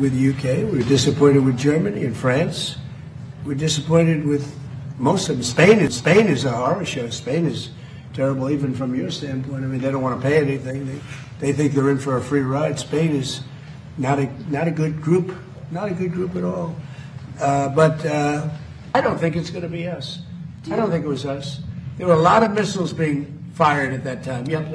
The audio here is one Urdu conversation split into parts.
With the UK, we're disappointed with Germany and France. We're disappointed with most of them. Spain is a horror show. Spain is terrible even from your standpoint. I mean, they don't want to pay anything. They think they're in for a free ride. Spain is not a good group. Not a good group at all. But I don't think it's going to be us. I don't think it was us. There were a lot of missiles being fired at that time. Yeah.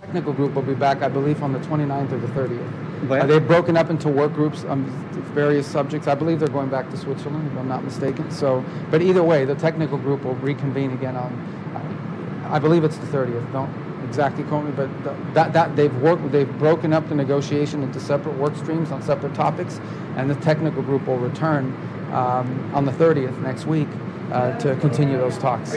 Technical group will be back, I believe, on the 29th or the 30th. They've broken up into work groups on various subjects. I believe they're going back to Switzerland, if I'm not mistaken. So, but either way, the technical group will reconvene again on, I believe it's the 30th. Don't exactly quote me, but they've broken up the negotiation into separate work streams on separate topics, and the technical group will return on the 30th next week to continue those talks.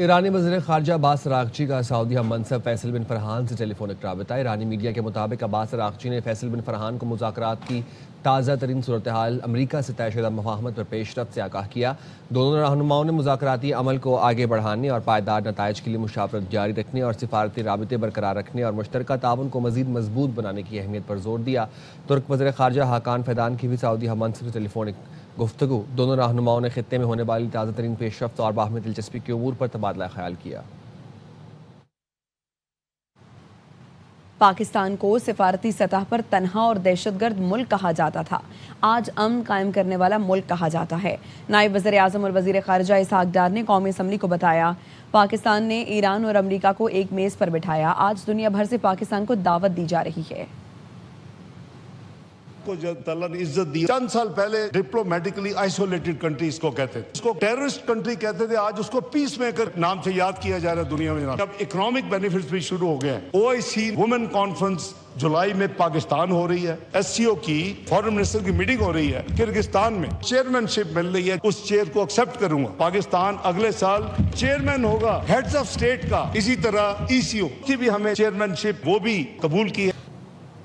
ایرانی وزیر خارجہ عباس اراغچی کا سعودی ہم منصب فیصل بن فرحان سے ٹیلی فونک رابطہ۔ ایرانی میڈیا کے مطابق عباس اراغچی نے فیصل بن فرحان کو مذاکرات کی تازہ ترین صورتحال امریکہ سے طے شدہ مفاہمت پر پیش رفت سے آگاہ کیا۔ دونوں رہنماؤں نے مذاکراتی عمل کو آگے بڑھانے اور پائیدار نتائج کے لیے مشاورت جاری رکھنے اور سفارتی رابطے برقرار رکھنے اور مشترکہ تعاون کو مزید مضبوط بنانے کی اہمیت پر زور دیا۔ ترک وزیر خارجہ حاکان فیدان کی بھی سعودی ہم منصب سے ٹیلی فونک گفتگو۔ دونوں رہنماؤں نے خطے میں ہونے والی تازہ ترین پیش رفت اور باہمی دلچسپی کے امور پر تبادلہ خیال کیا۔ پاکستان کو سفارتی سطح پر تنہا اور دہشت گرد ملک کہا جاتا تھا، آج امن قائم کرنے والا ملک کہا جاتا ہے۔ نائب وزیر اعظم اور وزیر خارجہ اسحاق ڈار نے قومی اسمبلی کو بتایا، پاکستان نے ایران اور امریکہ کو ایک میز پر بٹھایا، آج دنیا بھر سے پاکستان کو دعوت دی جا رہی ہے۔ کو جو اللہ نے عزت دی، چند سال پہلے ڈپلومیٹکلی آئسولیٹڈ کنٹری اس کو کہتے تھے، اس کو ٹیررسٹ کنٹری کہتے تھے، آج اس کو پیس میکر نام سے یاد کیا جا رہا ہے دنیا میں۔ اب اکنامک بینیفٹس بھی شروع ہو گئے ہیں۔ OIC وومن کانفرنس جولائی میں پاکستان ہو رہی ہے، SCO کی فارن منسٹر کی میٹنگ ہو رہی ہے کرگستان میں، چیئرمین شپ مل رہی ہے، اس چیئر کو ایکسپٹ کروں گا۔ پاکستان اگلے سال چیئرمین ہوگا ہیڈز آف اسٹیٹ کا، اسی طرح ECO کی بھی ہمیں چیئرمین شپ وہ بھی قبول کی ہے۔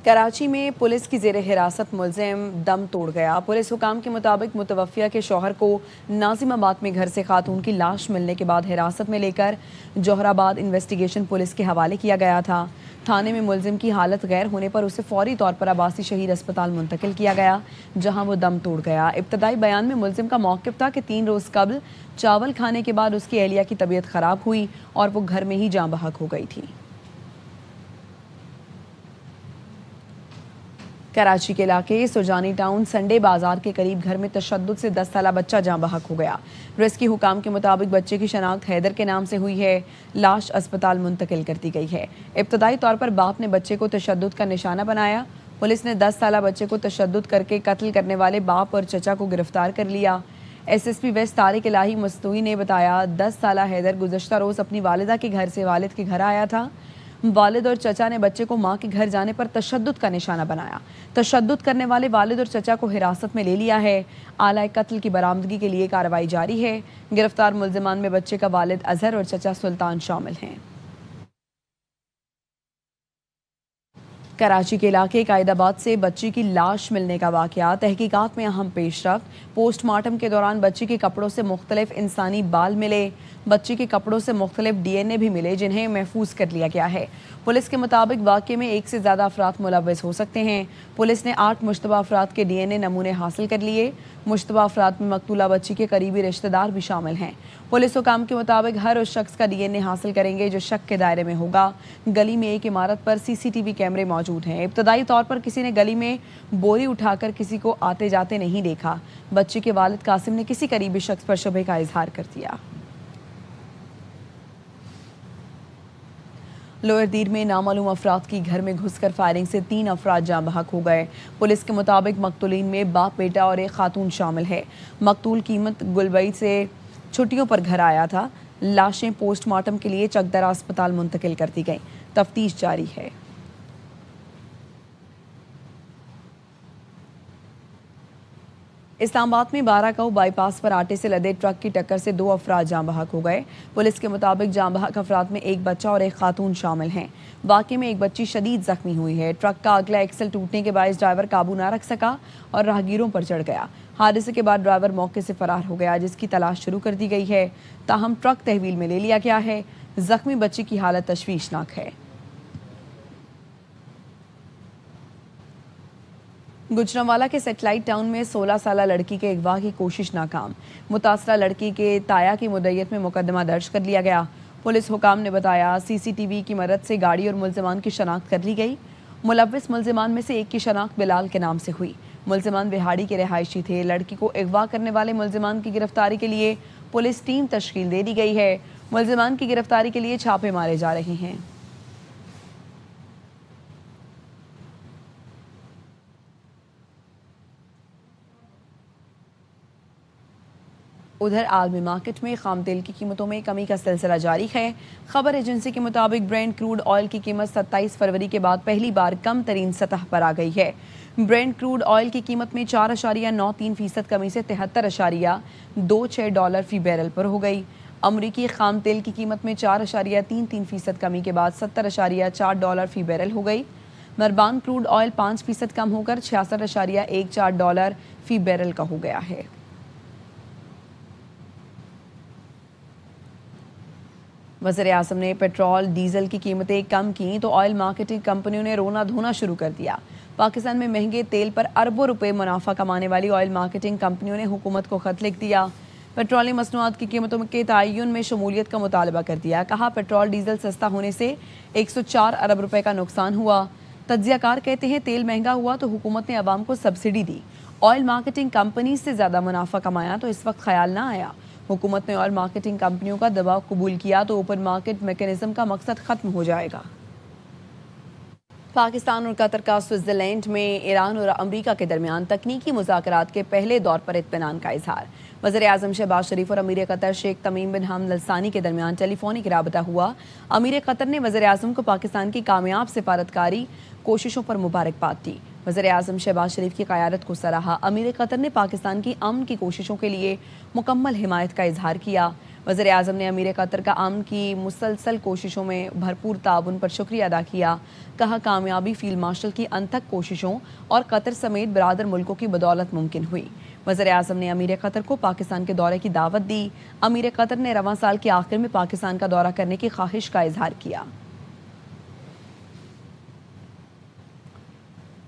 کراچی میں پولیس کی زیر حراست ملزم دم توڑ گیا۔ پولیس حکام کے مطابق متوفیہ کے شوہر کو ناظم آباد میں گھر سے خاتون کی لاش ملنے کے بعد حراست میں لے کر جوہر آباد انویسٹیگیشن پولیس کے حوالے کیا گیا تھا۔ تھانے میں ملزم کی حالت غیر ہونے پر اسے فوری طور پر عباسی شہید اسپتال منتقل کیا گیا، جہاں وہ دم توڑ گیا۔ ابتدائی بیان میں ملزم کا موقف تھا کہ 3 روز قبل چاول کھانے کے بعد اس کی اہلیہ کی طبیعت خراب ہوئی اور وہ گھر میں ہی جاں بحق ہو گئی تھی۔ کراچی کے علاقے سرجانی ٹاؤن سنڈے بازار کے قریب گھر میں تشدد سے 10 سالہ بچہ جاں بحق ہو گیا۔ ریسکیو حکام کے مطابق بچے کی شناخت حیدر کے نام سے ہوئی ہے، لاش اسپتال منتقل کر دی گئی ہے۔ ابتدائی طور پر باپ نے بچے کو تشدد کا نشانہ بنایا۔ پولیس نے 10 سالہ بچے کو تشدد کر کے قتل کرنے والے باپ اور چچا کو گرفتار کر لیا۔ SSP ویسٹ طارق الہی مستوی نے بتایا، 10 سالہ حیدر گزشتہ روز اپنی والدہ کے گھر سے والد کے گھر آیا تھا۔ والد اور چچا نے بچے کو ماں کے گھر جانے پر تشدد کا نشانہ بنایا۔ تشدد کرنے والے والد اور چچا کو حراست میں لے لیا ہے۔ آلۂ قتل کی برآمدگی کے لیے کارروائی جاری ہے۔ گرفتار ملزمان میں بچے کا والد اظہر اور چچا سلطان شامل ہیں۔ کراچی کے علاقے قائد آباد سے بچی کی لاش ملنے کا واقعہ، تحقیقات میں اہم پیش رفت۔ پوسٹ مارٹم کے دوران بچی کے کپڑوں سے مختلف انسانی بال ملے، بچی کے کپڑوں سے مختلف DNA بھی ملے جنہیں محفوظ کر لیا گیا ہے۔ پولیس کے مطابق واقعے میں 1 سے زیادہ افراد ملوث ہو سکتے ہیں۔ پولیس نے 8 مشتبہ افراد کے DNA نمونے حاصل کر لیے۔ مشتبہ افراد میں مقتولہ بچی کے قریبی رشتہ دار بھی شامل ہیں۔ پولیس حکام کے مطابق ہر اس شخص کا DNA حاصل کریں گے جو شک کے دائرے میں ہوگا۔ گلی میں ایک عمارت پر CCTV کیمرے موجود ہیں۔ ابتدائی طور پر کسی نے گلی میں بوری اٹھا کر کسی کو آتے جاتے نہیں دیکھا۔ بچی کے والد قاسم نے کسی قریبی شخص پر شبہ کا اظہار کر دیا۔ لوئر دیر میں نامعلوم افراد کی گھر میں گھس کر فائرنگ سے 3 افراد جاں بحق ہو گئے۔ پولیس کے مطابق مقتولین میں باپ بیٹا اور ایک خاتون شامل ہے۔ مقتول قیمت گلبئی سے چھٹیوں پر گھر آیا تھا۔ لاشیں پوسٹ مارٹم کے لیے چکدرا اسپتال منتقل کر دی گئیں۔ تفتیش جاری ہے۔ اسلام آباد میں بارہکاؤ بائی پاس پر آٹے سے لدے ٹرک کی ٹکر سے 2 افراد جاں بحق ہو گئے۔ پولیس کے مطابق جاں بحق افراد میں ایک بچہ اور ایک خاتون شامل ہیں۔ واقعے میں ایک بچی شدید زخمی ہوئی ہے۔ ٹرک کا اگلا ایکسل ٹوٹنے کے باعث ڈرائیور قابو نہ رکھ سکا اور راہگیروں پر چڑھ گیا۔ حادثے کے بعد ڈرائیور موقع سے فرار ہو گیا، جس کی تلاش شروع کر دی گئی ہے۔ تاہم ٹرک تحویل میں لے لیا گیا ہے۔ زخمی بچی کی حالت تشویشناک ہے۔ گجرانوالہ کے سیٹلائٹ ٹاؤن میں 16 سالہ لڑکی کے اغوا کی کوشش ناکام۔ متاثرہ لڑکی کے تایا کی مدعیت میں مقدمہ درج کر لیا گیا۔ پولیس حکام نے بتایا، CCTV کی مدد سے گاڑی اور ملزمان کی شناخت کر لی گئی۔ ملوث ملزمان میں سے ایک کی شناخت بلال کے نام سے ہوئی۔ ملزمان بہاڑی کے رہائشی تھے۔ لڑکی کو اغوا کرنے والے ملزمان کی گرفتاری کے لیے پولیس ٹیم تشکیل دے دی گئی ہے۔ ملزمان کی گرفتاری کے لیے چھاپے مارے جا رہے ہیں۔ ادھر عالمی مارکیٹ میں خام تیل کی قیمتوں میں کمی کا سلسلہ جاری ہے۔ خبر ایجنسی کے مطابق برینٹ کروڈ آئل کی قیمت 27 فروری کے بعد پہلی بار کم ترین سطح پر آ گئی ہے۔ برینٹ کروڈ آئل کی قیمت میں 4.93% کمی سے $73.26 فی بیرل پر ہو گئی۔ امریکی خام تیل کی قیمت میں 4.33% کمی کے بعد $70.4 فی بیرل ہو گئی۔ مربان کروڈ آئل 5% کم ہو کر $66.14 فی بیرل کا ہو گیا ہے۔ وزیر اعظم نے پیٹرول ڈیزل کی قیمتیں کم کی تو آئل مارکیٹنگ کمپنیوں نے رونا دھونا شروع کر دیا۔ پاکستان میں مہنگے تیل پر اربوں روپے منافع کمانے والی آئل مارکیٹنگ کمپنیوں نے حکومت کو خط لکھ دیا۔ پیٹرولیم مصنوعات کی قیمتوں کے تعین میں شمولیت کا مطالبہ کر دیا۔ کہا پیٹرول ڈیزل سستا ہونے سے 104 ارب روپے کا نقصان ہوا۔ تجزیہ کار کہتے ہیں تیل مہنگا ہوا تو حکومت نے عوام کو سبسڈی دی، آئل مارکیٹنگ کمپنی سے زیادہ منافع کمایا تو اس وقت خیال نہ آیا۔ حکومت نے آئل مارکیٹنگ کمپنیوں کا دباؤ قبول کیا تو اوپن مارکیٹ میکینزم کا مقصد ختم ہو جائے گا۔ پاکستان اور قطر کا سوئٹزرلینڈ میں ایران اور امریکہ کے درمیان تکنیکی مذاکرات کے پہلے دور پر اطمینان کا اظہار۔ وزیر اعظم شہباز شریف اور امیر قطر شیخ تمیم بن حمد ال ثانی کے درمیان ٹیلی فونک رابطہ ہوا۔ امیر قطر نے وزیر اعظم کو پاکستان کی کامیاب سفارتکاری کوششوں پر مبارکباد دی۔ وزیر اعظم شہباز شریف کی قیادت کو سراہا۔ امیر قطر نے پاکستان کی امن کی کوششوں کے لیے مکمل حمایت کا اظہار کیا۔ وزیر اعظم نے امیر قطر کا امن کی مسلسل کوششوں میں بھرپور تعاون پر شکریہ ادا کیا۔ کہا کامیابی فیلڈ مارشل کی انتھک کوششوں اور قطر سمیت برادر ملکوں کی بدولت ممکن ہوئی۔ وزیر اعظم نے امیر قطر کو پاکستان کے دورے کی دعوت دی۔ امیر قطر نے رواں سال کے آخر میں پاکستان کا دورہ کرنے کی خواہش کا اظہار کیا۔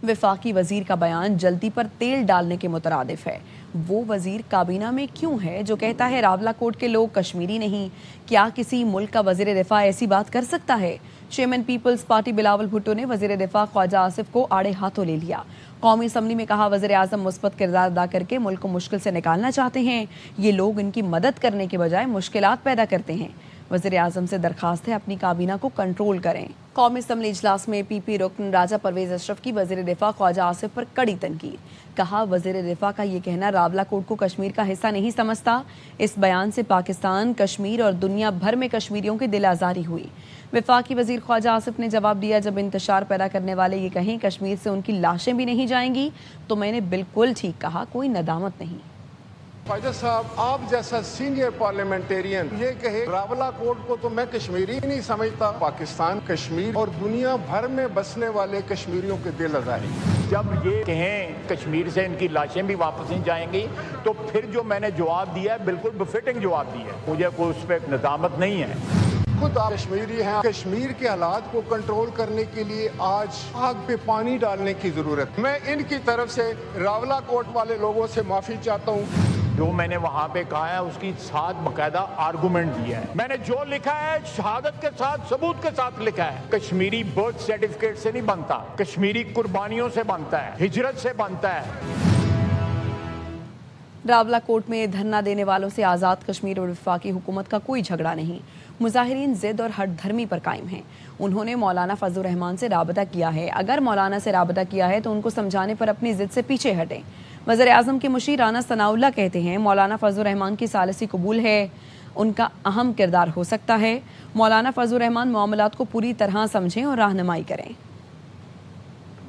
وفاقی وزیر کا بیان جلدی پر تیل ڈالنے کے مترادف ہے۔ وہ وزیر کابینہ میں کیوں ہے جو کہتا ہے راولاکوٹ کے لوگ کشمیری نہیں؟ کیا کسی ملک کا وزیر دفاع ایسی بات کر سکتا ہے؟ Chairman Peoples Party Bilawal Bhutto نے وزیر دفاع خواجہ آصف کو آڑے ہاتھوں لے لیا۔ قومی اسمبلی میں کہا وزیر اعظم مثبت کردار ادا کر کے ملک کو مشکل سے نکالنا چاہتے ہیں، یہ لوگ ان کی مدد کرنے کے بجائے مشکلات پیدا کرتے ہیں۔ وزیر اعظم سے درخواست ہے اپنی کابینہ کو کنٹرول کریں۔ قومی اسمبلی اجلاس میں پی پی رکن راجہ پرویز اشرف کی وزیر دفاع خواجہ آصف پر کڑی تنقید۔ کہا وزیر دفاع کا یہ کہنا راولاکوٹ کو کشمیر کا حصہ نہیں سمجھتا۔ اس بیان سے پاکستان، کشمیر اور دنیا بھر میں کشمیریوں کی دل آزاری ہوئی۔ وفاقی وزیر خواجہ آصف نے جواب دیا جب انتشار پیدا کرنے والے یہ کہیں کشمیر سے ان کی لاشیں بھی نہیں جائیں گی تو میں نے بالکل ٹھیک کہا، کوئی ندامت نہیں۔ خواجہ صاحب آپ جیسا سینئر پارلیمنٹیرین یہ کہے راولاکوٹ کو تو میں کشمیری نہیں سمجھتا، پاکستان، کشمیر اور دنیا بھر میں بسنے والے کشمیریوں کے دل آزاری۔ جب یہ کہیں کشمیر سے ان کی لاشیں بھی واپس نہیں جائیں گی تو پھر جو میں نے جواب دیا ہے بالکل بفٹنگ جواب دیا ہے، مجھے کوئی اس پہ ندامت نہیں ہے۔ خود آپ کشمیری ہیں، کشمیر کے حالات کو کنٹرول کرنے کے لیے آج آگ پہ پانی ڈالنے کی ضرورت۔ میں ان کی طرف سے راولاکوٹ والے لوگوں سے معافی چاہتا ہوں۔ جو میں نے وہاں پہ کہا ہے اس کی ساتھ باقاعدہ آرگومنٹ دیا ہے۔ میں نے جو لکھا ہے شہادت کے ساتھ، ثبوت کے ساتھ لکھا ہے۔ کشمیری برتھ سرٹیفکیٹ سے نہیں بنتا، کشمیری قربانیوں سے بنتا ہے، ہجرت سے بنتا ہے۔ راولاکوٹ میں دھرنا دینے والوں سے آزاد کشمیر اور وفاقی حکومت کا کوئی جھگڑا نہیں۔ مظاہرین ضد اور ہٹ دھرمی پر قائم ہیں۔ انہوں نے مولانا فضل الرحمان سے رابطہ کیا ہے، اگر مولانا سے رابطہ کیا ہے تو ان کو سمجھانے پر اپنی ضد سے پیچھے ہٹیں۔ وزیر اعظم کے مشیر رانا ثناء اللہ کہتے ہیں مولانا فضل الرحمان کی ثالثی قبول ہے، ان کا اہم کردار ہو سکتا ہے۔ مولانا فضل الرحمان معاملات کو پوری طرح سمجھیں اور رہنمائی کریں۔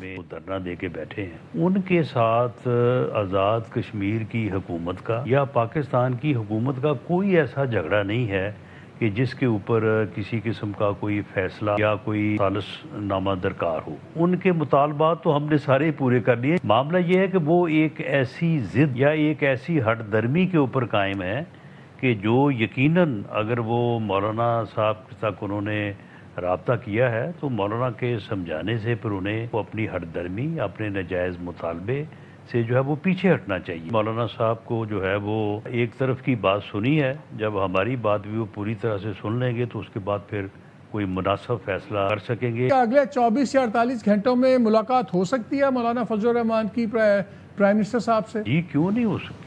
میں دھرنا دے کے بیٹھے ہیں، ان کے ساتھ آزاد کشمیر کی حکومت کا یا پاکستان کی حکومت کا کوئی ایسا جھگڑا نہیں ہے کہ جس کے اوپر کسی قسم کا کوئی فیصلہ یا کوئی ثالث نامہ درکار ہو۔ ان کے مطالبات تو ہم نے سارے پورے کر لیے۔ معاملہ یہ ہے کہ وہ ایک ایسی ضد یا ایک ایسی ہٹ درمی کے اوپر قائم ہے کہ جو یقیناً اگر وہ مولانا صاحب تک انہوں نے رابطہ کیا ہے تو مولانا کے سمجھانے سے پھر انہیں وہ اپنی ہٹ درمی، اپنے ناجائز مطالبے سے جو ہے وہ پیچھے ہٹنا چاہیے۔ مولانا صاحب کو جو ہے وہ ایک طرف کی بات سنی ہے، جب ہماری بات بھی وہ پوری طرح سے سن لیں گے تو اس کے بعد پھر کوئی مناسب فیصلہ کر سکیں گے۔ اگلے 24 یا 48 گھنٹوں میں ملاقات ہو سکتی ہے مولانا فضل الرحمان کی پرائم منسٹر صاحب سے؟ جی کیوں نہیں ہو سکتی۔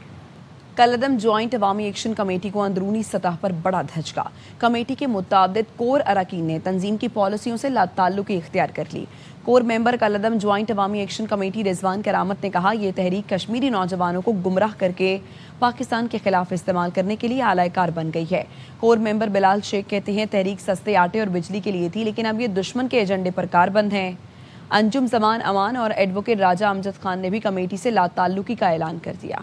کالعدم جوائنٹ عوامی ایکشن کمیٹی کو اندرونی سطح پر بڑا دھچکا۔ کمیٹی کے متعدد کور اراکین نے تنظیم کی پالیسیوں سے لا تعلقی اختیار کر لی۔ کور ممبر کالعدم جوائنٹ عوامی ایکشن کمیٹی رضوان کرامت نے کہا یہ تحریک کشمیری نوجوانوں کو گمراہ کر کے پاکستان کے خلاف استعمال کرنے کے لیے اعلی کار بن گئی ہے۔ کور ممبر بلال شیخ کہتے ہیں تحریک سستے آٹے اور بجلی کے لیے تھی لیکن اب یہ دشمن کے ایجنڈے پر کاربند ہے۔ انجم زمان امان اور ایڈوکیٹ راجہ امجد خان نے بھی کمیٹی سے لا تعلقی کا اعلان کر دیا۔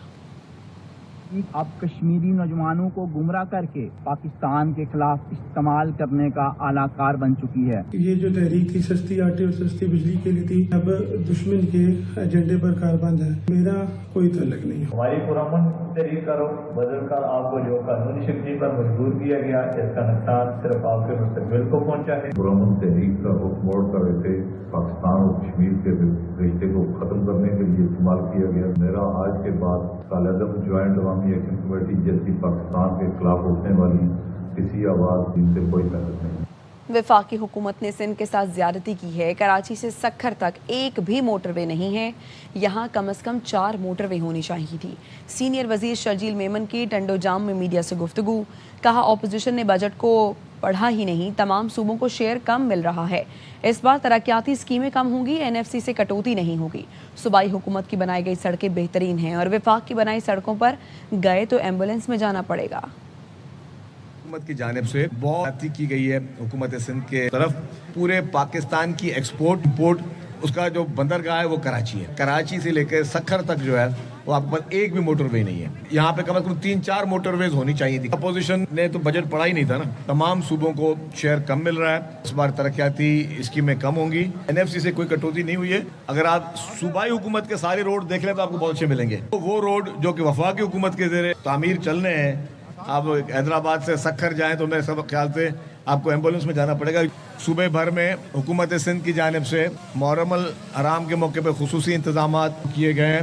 اب کشمیری نوجوانوں کو گمراہ کر کے پاکستان کے خلاف استعمال کرنے کا اعلی کار بن چکی ہے۔ یہ جو تحریک تھی سستی آٹے اور سستی بجلی کے لیے تھی، اب دشمن کے ایجنڈے پر کاربند ہے۔ میرا کوئی تعلق نہیں ہے۔ ہماری پرامن تحریک کا رخ بدل کر آپ کو جو قانونی شکنجی پر مجبور کیا گیا، اس کا نقصان صرف آپ کے مستقبل کو پہنچا ہے۔ پرامن تحریک کا رخ موڑ کر اسے پاکستان اور کشمیر کے رشتے کو ختم کرنے کے لیے استعمال کیا گیا۔ میرا آج کے بعد کالعدم جوائنٹ عوامی ایکشن کمیٹی جیسی پاکستان کے خلاف اٹھنے والی کسی آواز جن سے کوئی تعلق نہیں۔ وفاقی حکومت نے سندھ کے ساتھ زیادتی کی ہے۔ کراچی سے سکھر تک ایک بھی موٹر وے نہیں ہے، یہاں کم از کم 4 موٹر وے ہونی چاہیے تھی۔ سینئر وزیر شرجیل میمن کی ٹنڈو جام میں میڈیا سے گفتگو، کہا اپوزیشن نے بجٹ کو پڑھا ہی نہیں، تمام صوبوں کو شیئر کم مل رہا ہے، اس بار ترقیاتی اسکیمیں کم ہوں گی، NFC سے کٹوتی نہیں ہوگی، صوبائی حکومت کی بنائی گئی سڑکیں بہترین ہیں اور وفاق کی بنائی سڑکوں پر گئے تو ایمبولینس میں جانا پڑے گا۔ حکومت کی جانب سے بہت کی گئی ہے حکومت سندھ کے طرف، پورے پاکستان کی ایکسپورٹ امپورٹ اس کا جو بندرگاہ ہے وہ کراچی ہے۔ کراچی سے لے کے سکھر تک جو ہے وہ آپ کے پاس ایک بھی موٹر وے نہیں ہے، یہاں پہ کم از کم 3-4 موٹر ویز ہونی چاہیے تھی۔ اپوزیشن نے تو بجٹ پڑھا ہی نہیں تھا نا، تمام صوبوں کو شیئر کم مل رہا ہے، اس بار ترقیاتی اسکیمیں کم ہوں گی، NFC سے کوئی کٹوتی نہیں ہوئی ہے۔ اگر آپ صوبائی حکومت کے سارے روڈ دیکھ لیں تو آپ کو بہت اچھے ملیں گے، وہ روڈ جو کہ وفاقی حکومت کے زیر تعمیر چلنے ہیں، آپ حیدرآباد سے سکھر جائیں تو میرے سب خیال سے آپ کو ایمبولینس میں جانا پڑے گا۔ صوبے بھر میں حکومت سندھ کی جانب سے محرم الحرام کے موقع پہ خصوصی انتظامات کیے گئے ہیں۔